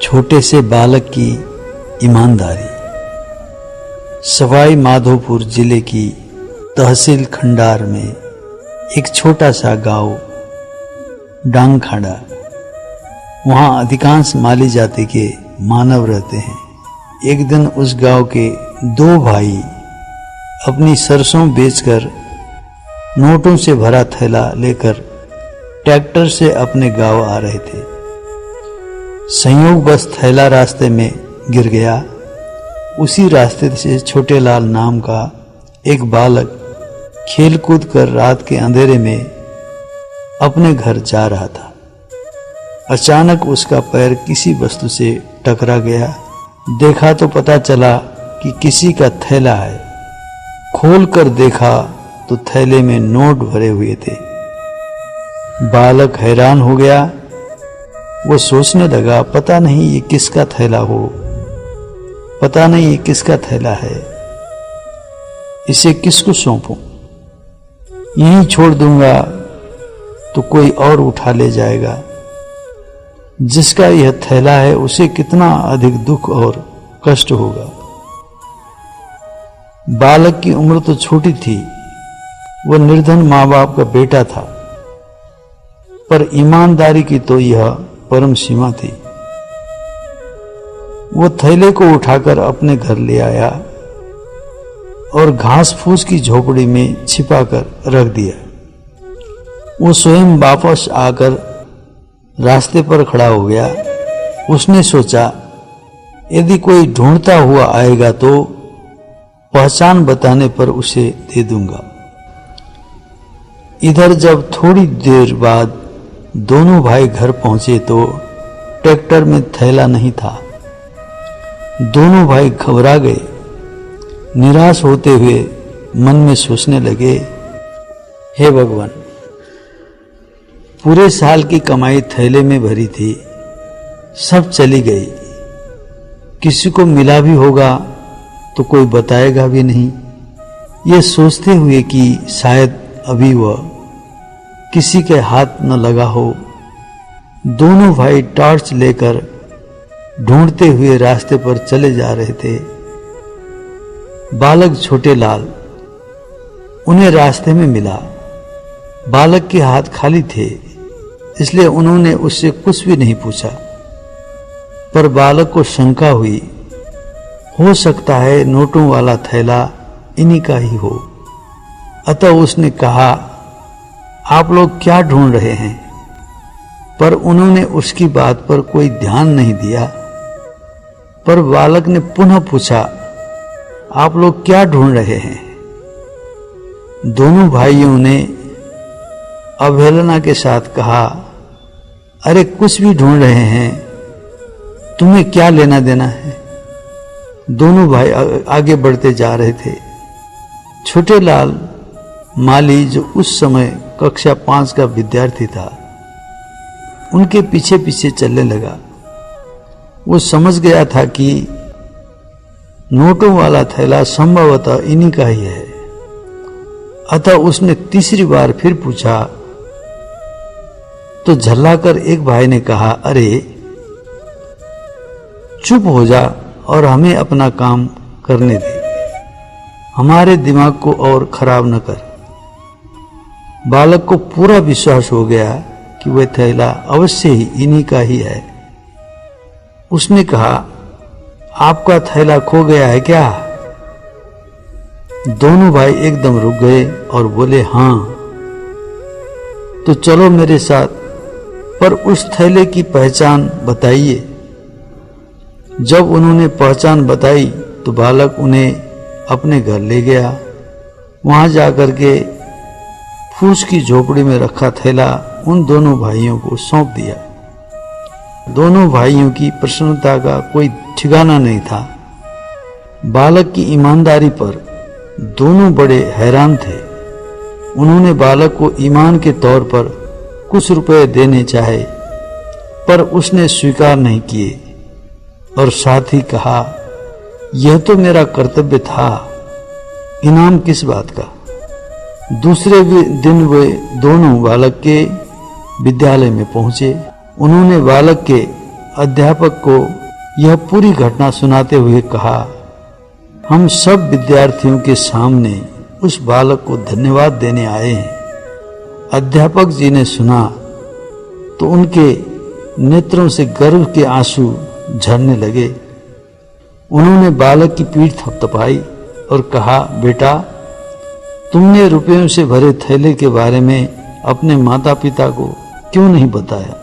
छोटे से बालक की ईमानदारी। सवाई माधोपुर जिले की तहसील खंडार में एक छोटा सा गांव डांगखाड़ा, वहां अधिकांश माली जाति के मानव रहते हैं। एक दिन उस गांव के दो भाई अपनी सरसों बेचकर नोटों से भरा थैला लेकर ट्रैक्टर से अपने गांव आ रहे थे। संयोगवश थैला रास्ते में गिर गया। उसी रास्ते से छोटे लाल नाम का एक बालक खेल कूद कर रात के अंधेरे में अपने घर जा रहा था। अचानक उसका पैर किसी वस्तु से टकरा गया। देखा तो पता चला कि किसी का थैला है। खोल कर देखा तो थैले में नोट भरे हुए थे। बालक हैरान हो गया। वो सोचने लगा, पता नहीं ये किसका थैला हो, पता नहीं ये किसका थैला है, इसे किसको सौंपूं? यहीं छोड़ दूंगा तो कोई और उठा ले जाएगा। जिसका यह थैला है उसे कितना अधिक दुख और कष्ट होगा। बालक की उम्र तो छोटी थी, वह निर्धन माँ बाप का बेटा था, पर ईमानदारी की तो यह परम सीमा थी। वो थैले को उठाकर अपने घर ले आया और घास फूस की झोपड़ी में छिपाकर रख दिया। वो स्वयं वापस आकर रास्ते पर खड़ा हो गया। उसने सोचा, यदि कोई ढूंढता हुआ आएगा तो पहचान बताने पर उसे दे दूंगा। इधर जब थोड़ी देर बाद दोनों भाई घर पहुंचे तो ट्रैक्टर में थैला नहीं था। दोनों भाई घबरा गए। निराश होते हुए मन में सोचने लगे, हे भगवान, पूरे साल की कमाई थैले में भरी थी, सब चली गई। किसी को मिला भी होगा तो कोई बताएगा भी नहीं। ये सोचते हुए कि शायद अभी वह किसी के हाथ न लगा हो, दोनों भाई टॉर्च लेकर ढूंढते हुए रास्ते पर चले जा रहे थे। बालक छोटे लाल उन्हें रास्ते में मिला। बालक के हाथ खाली थे, इसलिए उन्होंने उससे कुछ भी नहीं पूछा। पर बालक को शंका हुई, हो सकता है नोटों वाला थैला इन्हीं का ही हो। अतः उसने कहा, आप लोग क्या ढूंढ रहे हैं? पर उन्होंने उसकी बात पर कोई ध्यान नहीं दिया। पर बालक ने पुनः पूछा, आप लोग क्या ढूंढ रहे हैं? दोनों भाइयों ने अवहेलना के साथ कहा, अरे कुछ भी ढूंढ रहे हैं, तुम्हें क्या लेना देना है? दोनों भाई आगे बढ़ते जा रहे थे। छोटे लाल माली, जो उस समय कक्षा 5 का विद्यार्थी था, उनके पीछे पीछे चलने लगा। वो समझ गया था कि नोटों वाला थैला संभवतः इन्हीं का ही है। अतः उसने तीसरी बार फिर पूछा तो झल्लाकर एक भाई ने कहा, अरे चुप हो जा और हमें अपना काम करने दे, हमारे दिमाग को और खराब न कर। बालक को पूरा विश्वास हो गया कि वह थैला अवश्य ही इन्हीं का ही है। उसने कहा, आपका थैला खो गया है क्या? दोनों भाई एकदम रुक गए और बोले, हां। तो चलो मेरे साथ, पर उस थैले की पहचान बताइए। जब उन्होंने पहचान बताई तो बालक उन्हें अपने घर ले गया। वहां जाकर के फूस की झोपड़ी में रखा थैला उन दोनों भाइयों को सौंप दिया। दोनों भाइयों की प्रसन्नता का कोई ठिकाना नहीं था। बालक की ईमानदारी पर दोनों बड़े हैरान थे। उन्होंने बालक को ईमान के तौर पर कुछ रुपए देने चाहे, पर उसने स्वीकार नहीं किए और साथ ही कहा, यह तो मेरा कर्तव्य था, इनाम किस बात का? दूसरे दिन वे दोनों बालक के विद्यालय में पहुंचे। उन्होंने बालक के अध्यापक को यह पूरी घटना सुनाते हुए कहा, हम सब विद्यार्थियों के सामने उस बालक को धन्यवाद देने आए हैं। अध्यापक जी ने सुना तो उनके नेत्रों से गर्व के आंसू झरने लगे। उन्होंने बालक की पीठ थपथपाई और कहा, बेटा, तुमने रुपयों से भरे थैले के बारे में अपने माता पिता को क्यों नहीं बताया?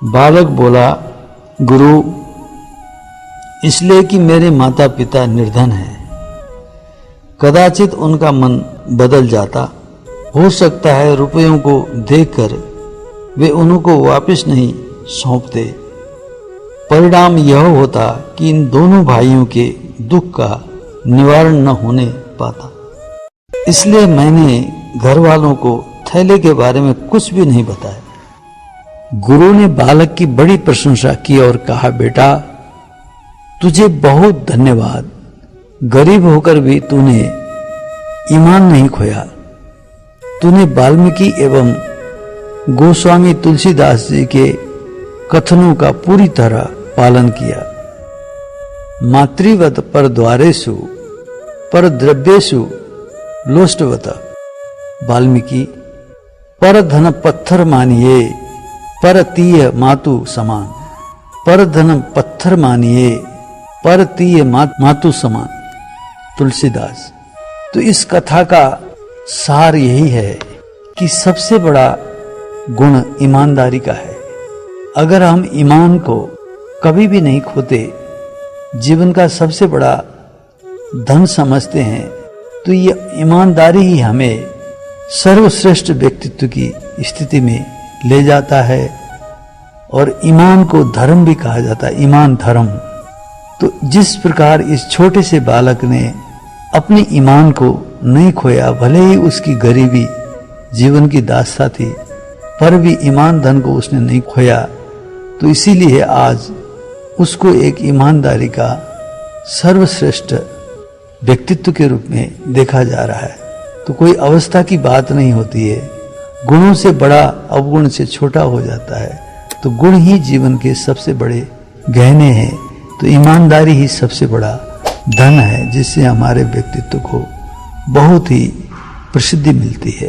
बालक बोला, गुरु, इसलिए कि मेरे माता पिता निर्धन हैं। कदाचित उनका मन बदल जाता। हो सकता है रुपयों को देखकर वे उनको वापस नहीं सौंपते। परिणाम यह होता कि इन दोनों भाइयों के दुख का निवारण न होने पाता। इसलिए मैंने घर वालों को थैले के बारे में कुछ भी नहीं बताया। गुरु ने बालक की बड़ी प्रशंसा की और कहा, बेटा, तुझे बहुत धन्यवाद। गरीब होकर भी तूने ईमान नहीं खोया। तूने वाल्मीकि एवं गोस्वामी तुलसीदास जी के कथनों का पूरी तरह पालन किया। मातृवत पर द्वारेषु पर द्रव्येषु लोष्टवत। वाल्मीकि, पर धन पत्थर मानिए पर तीय मातु समान। पर धन पत्थर मानिए पर तीय मातु समान। तुलसीदास। तो इस कथा का सार यही है कि सबसे बड़ा गुण ईमानदारी का है। अगर हम ईमान को कभी भी नहीं खोते, जीवन का सबसे बड़ा धन समझते हैं, तो ये ईमानदारी ही हमें सर्वश्रेष्ठ व्यक्तित्व की स्थिति में ले जाता है। और ईमान को धर्म भी कहा जाता है, ईमान धर्म। तो जिस प्रकार इस छोटे से बालक ने अपने ईमान को नहीं खोया, भले ही उसकी गरीबी जीवन की दास्ता थी, पर भी ईमान धन को उसने नहीं खोया। तो इसीलिए आज उसको एक ईमानदारी का सर्वश्रेष्ठ व्यक्तित्व के रूप में देखा जा रहा है। तो कोई अवस्था की बात नहीं होती है। गुणों से बड़ा अवगुण से छोटा हो जाता है। तो गुण ही जीवन के सबसे बड़े गहने हैं। तो ईमानदारी ही सबसे बड़ा धन है, जिससे हमारे व्यक्तित्व को बहुत ही प्रसिद्धि मिलती है।